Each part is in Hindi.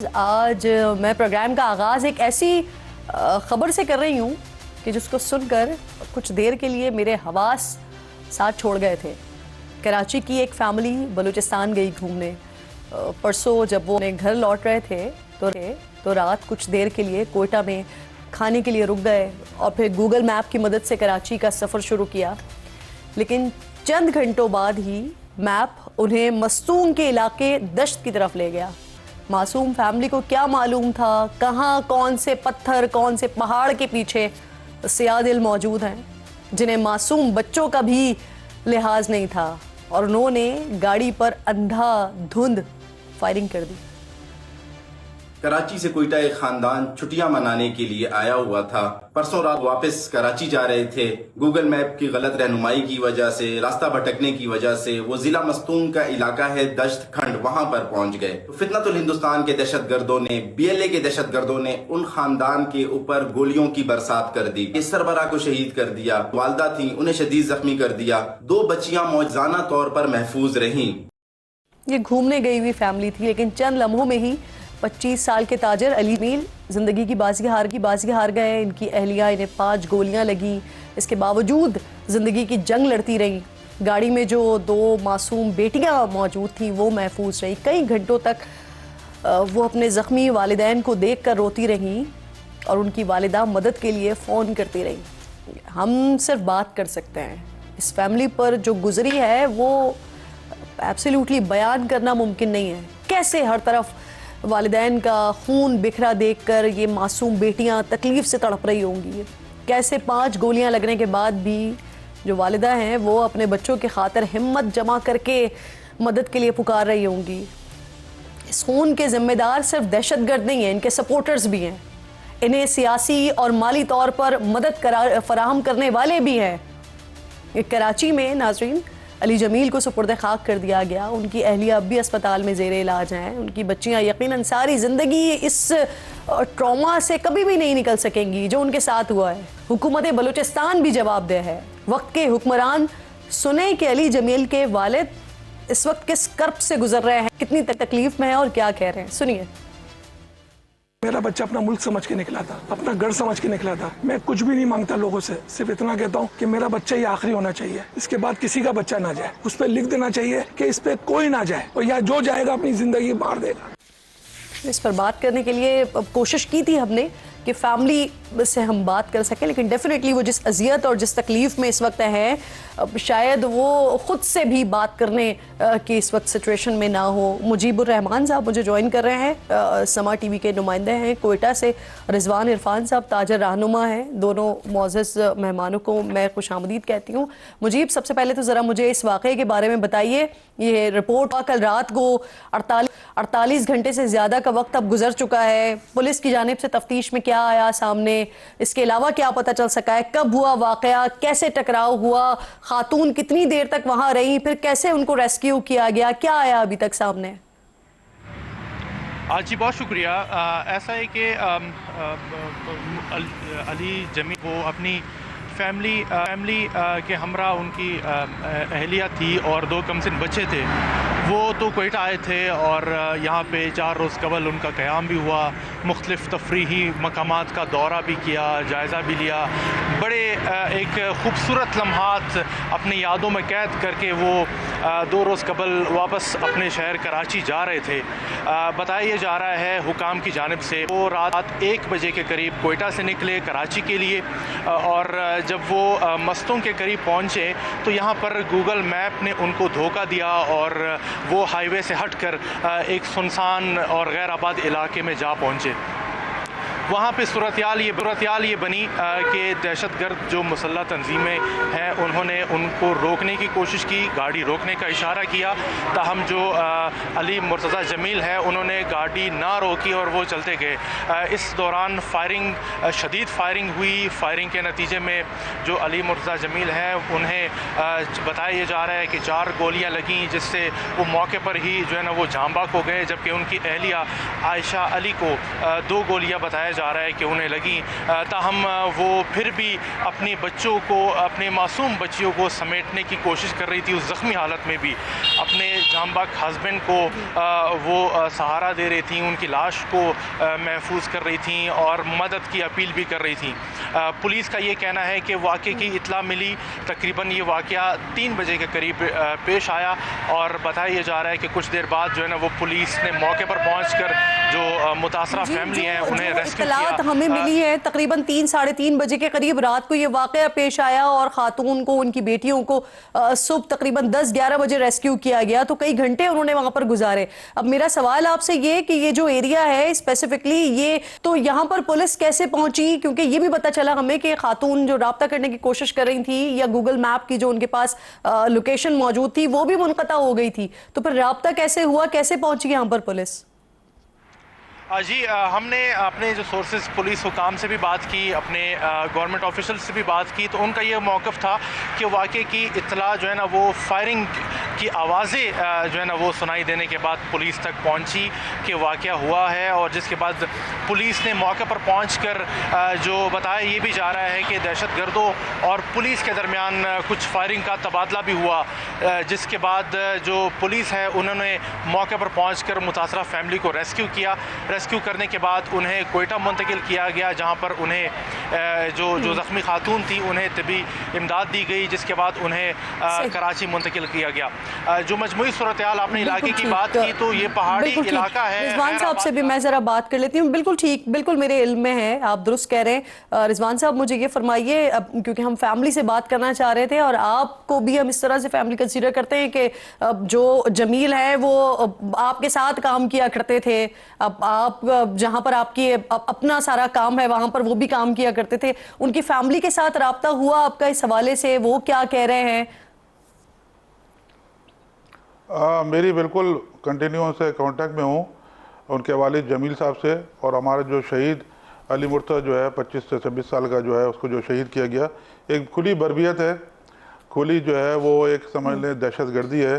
आज मैं प्रोग्राम का आगाज़ एक ऐसी ख़बर से कर रही हूँ कि जिसको सुनकर कुछ देर के लिए मेरे हवास साथ छोड़ गए थे। कराची की एक फैमिली बलूचिस्तान गई घूमने। परसों जब वो अपने घर लौट रहे थे तो रात कुछ देर के लिए कोयटा में खाने के लिए रुक गए और फिर गूगल मैप की मदद से कराची का सफ़र शुरू किया। लेकिन चंद घंटों बाद ही मैप उन्हें मस्तूम के इलाके दश्त की तरफ ले गया। मासूम फैमिली को क्या मालूम था कहाँ कौन से पत्थर कौन से पहाड़ के पीछे सियादिल मौजूद हैं जिन्हें मासूम बच्चों का भी लिहाज नहीं था, और उन्होंने गाड़ी पर अंधाधुंध फायरिंग कर दी। कराची से कोयटा एक खानदान छुट्टियां मनाने के लिए आया हुआ था। परसों रात वापस कराची जा रहे थे। गूगल मैप की गलत रहनुमाई की वजह से, रास्ता भटकने की वजह से वो जिला मस्तूम का इलाका है दश्त खंड, वहां पर पहुंच गए। तो फितनतुल हिंदुस्तान के दहशतगर्दों ने, BLA के दहशतगर्दों ने उन खानदान के ऊपर गोलियों की बरसात कर दी। इस सरबरा को शहीद कर दिया। वालदा थी, उन्हें शदीद जख्मी कर दिया। 2 बच्चियां मौजूदा तौर पर महफूज रहीं। ये घूमने गई हुई फैमिली थी, लेकिन चंद लम्हों में ही 25 साल के ताजर अली जमील जिंदगी की बाजी हार गए। इनकी अहलिया, इन्हें 5 गोलियां लगी। इसके बावजूद जिंदगी की जंग लड़ती रही। गाड़ी में जो 2 मासूम बेटियां मौजूद थी वो महफूज रही। कई घंटों तक वो अपने ज़ख्मी वालिदैन को देख कर रोती रहीं और उनकी वालिदा मदद के लिए फ़ोन करती रही। हम सिर्फ बात कर सकते हैं। इस फैमिली पर जो गुजरी है वो एब्सोल्युटली बयान करना मुमकिन नहीं है। कैसे हर तरफ वालिदैन का खून बिखरा देखकर ये मासूम बेटियां तकलीफ से तड़प रही होंगी। कैसे 5 गोलियां लगने के बाद भी जो वालिदा हैं वो अपने बच्चों के खातिर हिम्मत जमा करके मदद के लिए पुकार रही होंगी। इस खून के जिम्मेदार सिर्फ दहशतगर्द नहीं हैं, इनके सपोर्टर्स भी हैं। इन्हें सियासी और माली तौर पर मदद फराहम करने वाले भी हैं। कराची में नाजरीन अली जमील को सुपुर्द खाक कर दिया गया। उनकी अहलिया अब भी अस्पताल में ज़ेरे इलाज हैं। उनकी बच्चियां यकीनन सारी ज़िंदगी इस ट्रॉमा से कभी भी नहीं निकल सकेंगी जो उनके साथ हुआ है। हुकूमत बलूचिस्तान भी जवाबदेह है। वक्त के हुक्मरान सुने कि अली जमील के वालिद इस वक्त किस कर्ब से गुजर रहे हैं, कितनी तकलीफ में है और क्या कह रहे हैं, सुनिए। मेरा बच्चा अपना मुल्क समझ के निकला था, अपना घर समझ के निकला था। मैं कुछ भी नहीं मांगता लोगों से, सिर्फ इतना कहता हूँ कि मेरा बच्चा ही आखिरी होना चाहिए। इसके बाद किसी का बच्चा ना जाए। उस पर लिख देना चाहिए कि इस पे कोई ना जाए, और या जो जाएगा अपनी जिंदगी मार देगा। इस पर बात करने के लिए कोशिश की थी हमने कि फैमिली से हम बात कर सकें, लेकिन डेफिनेटली वो जिस अजियत और जिस तकलीफ़ में इस वक्त है, शायद वो ख़ुद से भी बात करने की इस वक्त सिचुएशन में ना हो। मुजीबुर रहमान साहब मुझे ज्वाइन कर रहे हैं, समा TV के नुमाइंदे हैं कोयटा से। रिजवान इरफान साहब ताजर रहनुमा हैं। दोनों मोअज़्ज़ज़ मेहमानों को मैं खुशामदीद कहती हूँ। मुजीब, सबसे पहले तो ज़रा मुझे इस वाक़े के बारे में बताइए। ये रिपोर्ट कल रात को 48 घंटे से ज़्यादा का वक्त अब गुजर चुका है। पुलिस की जानिब से तफ्तीश में क्या आया सामने, इसके अलावा क्या पता चल सका है? कब हुआ वाक़या, कैसे टकराव हुआ, खातून कितनी देर तक वहां रही, फिर कैसे उनको रेस्क्यू किया गया, क्या आया अभी तक सामने? जी बहुत शुक्रिया। ऐसा है कि अली जमील वो अपनी फैमिली के हमरा उनकी अहलिया थी और 2 कमसिन बच्चे थे। वो तो कोयटा आए थे और यहाँ पे 4 रोज़ कबल उनका क़याम भी हुआ। मुख्तलिफ़ तफरीही मकामात का दौरा भी किया, जायज़ा भी लिया। बड़े एक ख़ूबसूरत लम्हात अपनी यादों में कैद करके वो 2 रोज़ कबल वापस अपने शहर कराची जा रहे थे। बताया जा रहा है हुकाम की जानिब से वो रात 1 बजे के करीब कोयटा से निकले कराची के लिए, और जब वो मस्तों के करीब पहुँचे तो यहाँ पर गूगल मैप ने उनको धोखा दिया और वो हाईवे से हटकर एक सुनसान और गैर आबाद इलाके में जा पहुँचे। वहाँ पे सूरत ये बनी कि दहशतगर्द जो मुसल्लह तंजीमें हैं उन्होंने उनको रोकने की कोशिश की, गाड़ी रोकने का इशारा किया। ताहम जो अली मुर्तज़ा जमील है उन्होंने गाड़ी ना रोकी और वो चलते गए। इस दौरान शदीद फायरिंग हुई। फायरिंग के नतीजे में जो अली मुर्तज़ा जमील हैं उन्हें बताया जा रहा है कि 4 गोलियाँ लगीं, जिससे वो मौके पर ही जो है ना वो जाँ बाक हो गए, जबकि उनकी अहलिया आयशा अली को 2 गोलियाँ बताया जा रहा है कि उन्हें लगी, ताहम वो फिर भी अपने बच्चों को, अपने मासूम बच्चियों को समेटने की कोशिश कर रही थी। उस ज़ख्मी हालत में भी अपने जांबाक हस्बैंड को वो सहारा दे रही थी, उनकी लाश को महफूज कर रही थी और मदद की अपील भी कर रही थी। पुलिस का ये कहना है कि वाक़े की इत्ला मिली, तकरीबन ये वाक़या 3 बजे के करीब पेश आया और बताया जा रहा है कि कुछ देर बाद जो है ना वो पुलिस ने मौके पर पहुंचकर जो मुतासरा फैमिली है उन्हें रेस्क्यू इत्तलात किया। हमें मिली है तकरीबन 3 साढ़े 3 बजे के करीब रात को ये वाक़या पेश आया और खातून को, उनकी बेटियों को सुबह तकरीबन 10-11 बजे रेस्क्यू किया गया। तो कई घंटे उन्होंने वहां पर गुजारे। अब मेरा सवाल आपसे ये कि ये जो एरिया है स्पेसिफिकली, ये तो यहाँ पर पुलिस कैसे पहुंची? क्योंकि ये भी पता चला हमें कि खातून जो राब्ता करने की कोशिश कर रही थी या गूगल मैप की जो उनके पास लोकेशन मौजूद थी वो भी मुनक़ता हो गई थी। तो फिर राब्ता कैसे हुआ, कैसे पहुंची यहाँ पर पुलिस? जी, हमने अपने जो सोर्सेज पुलिस हुकाम से भी बात की, अपने गवर्नमेंट ऑफिशियल से भी बात की, तो उनका ये मौक़िफ़ था कि वाक़े की इत्तला जो है ना वो फायरिंग की आवाज़ें जो है ना वो सुनाई देने के बाद पुलिस तक पहुंची कि वाक़या हुआ है। और जिसके बाद पुलिस ने मौके पर पहुंचकर जो बताया ये भी जा रहा है कि दहशतगर्दों और पुलिस के दरमियान कुछ फायरिंग का तबादला भी हुआ, जिसके बाद जो पुलिस है उन्होंने मौके पर पहुँचकर मुतासरा फैमिली को रेस्क्यू किया। रेस्क्यू करने के बाद उन्हें कोयटा मुंतकिल किया गया, जहाँ पर उन्हें जो ज़ख्मी खातून थी उन्हें तबी इमदाद दी गई, जिसके बाद उन्हें कराची मुंतकिल किया गया। जो मजमूई सूरत हाल आपने इलाके की बात की, तो ये पहाड़ी इलाका है। रिजवान साहब से भी मैं ज़रा बात कर लेती हूँ। बिल्कुल ठीक, बिल्कुल मेरे इल्म में है, आप दुरुस्त कह रहे हैं। रिजवान साहब मुझे ये फरमाइए, क्योंकि हम फैमिली से बात करना चाह रहे थे और आपको भी हम इस तरह से फैमिली कंसीडर करते हैं कि जो जमील है वो आपके साथ काम किया करते थे, अब आप जहां पर आपकी अपना सारा काम है वहां पर वो भी काम किया करते थे। उनकी फैमिली के साथ राब्ता हुआ आपका इस हवाले से? वो क्या कह रहे हैं? मेरी बिल्कुल कंटिन्यू से कांटेक्ट में हूँ उनके वालिद जमील साहब से। और हमारा जो शहीद अली मुर्तज़ा जो है 25 से 26 साल का जो है उसको जो शहीद किया गया, एक खुली बर्बियत है, खुली जो है वो एक समझ लें दहशतगर्दी है,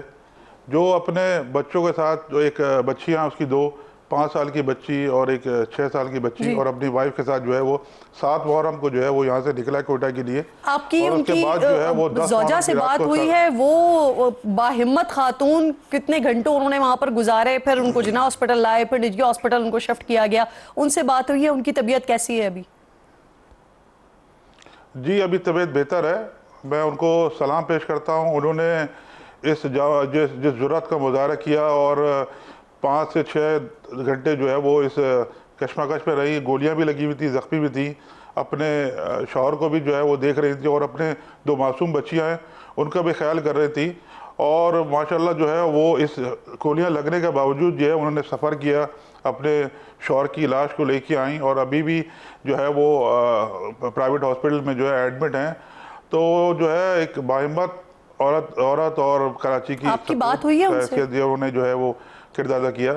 जो अपने बच्चों के साथ, जो एक बच्चियाँ उसकी 2 5 साल की बच्ची और एक 6 साल की बच्ची और अपनी वाइफ के साथ जो है वो 7 मुहर्रम को जो है वो यहाँ से निकला कोयटा के लिए। आपकी और उसके उनकी बाद जो है वो 10 ज़ौजा से बात हुई है? वो बाहिम्मत खातून कितने घंटों उन्होंने वहां पर गुजारे, फिर उनको जिना हॉस्पिटल लाए, फिर निजी हॉस्पिटल उनको शिफ्ट किया गया, उनसे बात हुई है? उनकी तबीयत कैसी है अभी? जी अभी तबीयत बेहतर है, मैं उनको सलाम पेश करता हूँ। उन्होंने जिस जुर्रत का मुजाहरा किया और 5 से 6 घंटे जो है वो इस कशमकश में रही, गोलियां भी लगी हुई थी, ज़ख्मी भी थी, अपने शौहर को भी जो है वो देख रही थी और अपने 2 मासूम बच्चियां हैं उनका भी ख्याल कर रही थी। और माशाल्लाह जो है वो इस गोलियां लगने के बावजूद जो है उन्होंने सफ़र किया, अपने शौहर की लाश को लेके आई और अभी भी जो है वो प्राइवेट हॉस्पिटल में जो है एडमिट हैं। तो जो है एक बाहिम्मत औरत और कराची की आपकी बात हुई है उनसे? उन्होंने जो है वो किरदार अदा किया।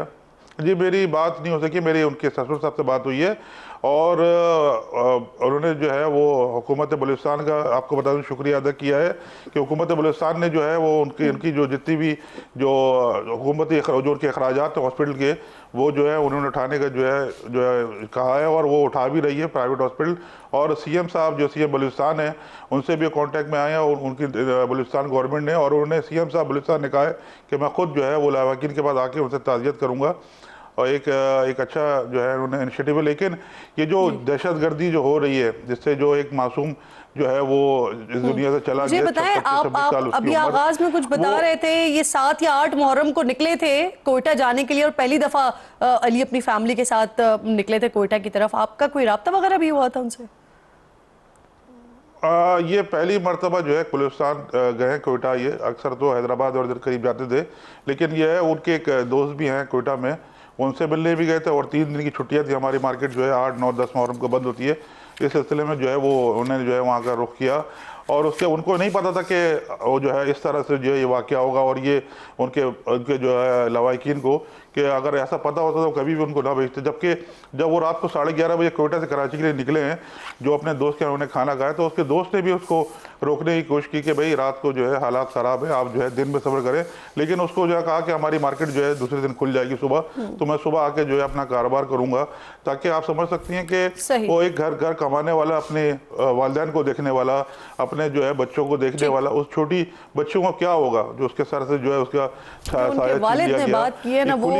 जी मेरी बात नहीं हो सकी, मेरी उनके ससुर साहब से बात हुई है और उन्होंने जो है वो हुकूमत बलूचिस्तान का आपको बता दूं शुक्रिया अदा किया है कि हुकूमत बलूचिस्तान ने जो है वो उनकी जो जितनी भी जो हुकूमती जो उनके अखराजात हैं हॉस्पिटल के, वो जो है उन्होंने उठाने का जो है कहा है और वो उठा भी रही है प्राइवेट हॉस्पिटल। और सीएम साहब जो सीएम बलूचिस्तान है उनसे भी कांटेक्ट में आए हैं और उनकी बलूचिस्तान गवर्नमेंट ने, और उन्होंने सीएम साहब बलूचिस्तान ने कहा है कि मैं खुद जो है वो लावाकिन के पास आके उनसे ताज़ियत करूँगा और एक अच्छा जो है उन्होंने इनिशिएटिव है। लेकिन ये जो दहशतगर्दी जो हो रही है जिससे जो एक मासूम जो है वो इस दुनिया से चला गया, बताएं आप अभी आगाज में कुछ बता रहे थे, ये 7 या 8 मुहर्रम को निकले थे कोयटा जाने के लिए और पहली दफा अली अपनी फैमिली के साथ निकले थे कोयटा की तरफ। आपका कोई राब्ता वगैरह भी हुआ था उनसे? ये पहली मरतबा जो है बलूचिस्तान गए हैं कोयटा। ये अक्सर तो हैदराबाद और इधर करीब जाते थे, लेकिन ये है उनके एक दोस्त भी हैं कोयटा में, उनसे मिलने भी गए थे। और 3 दिन की छुट्टियां थी, हमारी मार्केट जो है 8, 9, 10 मुहर्रम को बंद होती है, इस सिलसिले में जो है वो उन्होंने जो है वहाँ का रुख किया। और उसके उनको नहीं पता था कि वो जो है इस तरह से जो है ये वाक़या होगा और ये उनके जो है लवाकिन को, कि अगर ऐसा पता होता तो कभी भी उनको ना भेजते। जबकि जब वो रात को 11:30 बजे कोयटा से कराची के लिए निकले हैं, जो अपने दोस्त के उन्होंने खाना खाया, तो उसके दोस्त ने भी उसको रोकने की कोशिश की कि भाई रात को जो है हालात ख़राब है, आप जो है दिन में सब्र करें। लेकिन उसको जो है कहा कि हमारी मार्केट जो है दूसरे दिन खुल जाएगी सुबह, तो मैं सुबह आके जो है अपना कारोबार करूँगा। ताकि आप समझ सकती हैं कि वो एक घर कमाने वाला, अपने वालिदैन को देखने वाला, अपने जो है बच्चों को देखने वाला, उस छोटी बच्चों को क्या होगा जो उसके सर से जो है उसका उनके वालिद ने बात की है ना, वो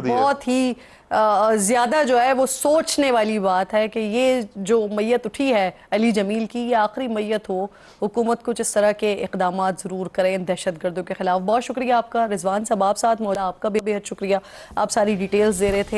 बहुत ही ज्यादा जो है वो सोचने वाली बात है कि ये जो मैयत उठी है अली जमील की, ये आखिरी मैयत हो। हुकूमत कुछ इस तरह के इकदाम जरूर करें दहशतगर्दों के खिलाफ। बहुत शुक्रिया आपका रिजवान साहब, आप साथ मौला, आपका भी बेहद शुक्रिया, आप सारी डिटेल्स दे रहे थे।